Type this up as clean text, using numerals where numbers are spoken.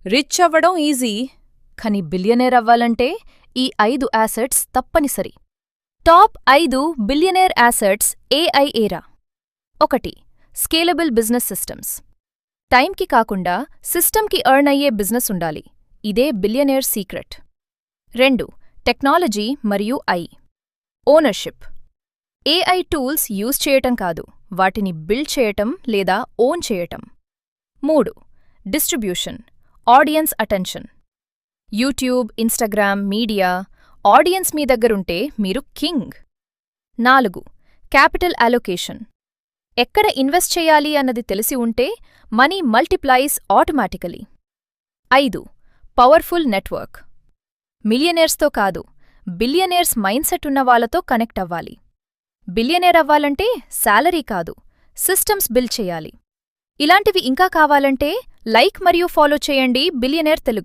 Rich అవ్వడం easy, కానీ billionaire అవ్వాలంటే ఈ 5 యాసెట్స్ తప్పనిసరి. Top 5 billionaire assets AI era. 1. Scalable business systems. టైంకి కాకుండా సిస్టమ్కి ఎర్న్ అయ్యే బిజినెస్ ఉండాలి. ఇదే బిలియనేర్ సీక్రెట్. 2. టెక్నాలజీ మరియు ఓనర్షిప్. ఏఐ టూల్స్ యూజ్ చేయటం కాదు, వాటిని బిల్డ్ చేయటం లేదా ఓన్ చేయటం. 3. Distribution, audience attention. YouTube, Instagram, media, audience మీ దగ్గరుంటే మీరు కింగ్. 4. Capital allocation. ఎక్కడ ఇన్వెస్ట్ చేయాలి అన్నది తెలిసి ఉంటే money multiplies automatically. 5. Powerful network. మిలియనేర్స్తో కాదు, బిలియనేర్స్ మైండ్సెట్ ఉన్నవాళ్లతో కనెక్ట్ అవ్వాలి. బిలియనేర్ అవ్వాలంటే శాలరీ కాదు, సిస్టమ్స్ బిల్డ్ చెయ్యాలి. ఇలాంటివి ఇంకా కావాలంటే లైక్ మరియు ఫాలో చేయండి బిలియనేర్ తెలుగు.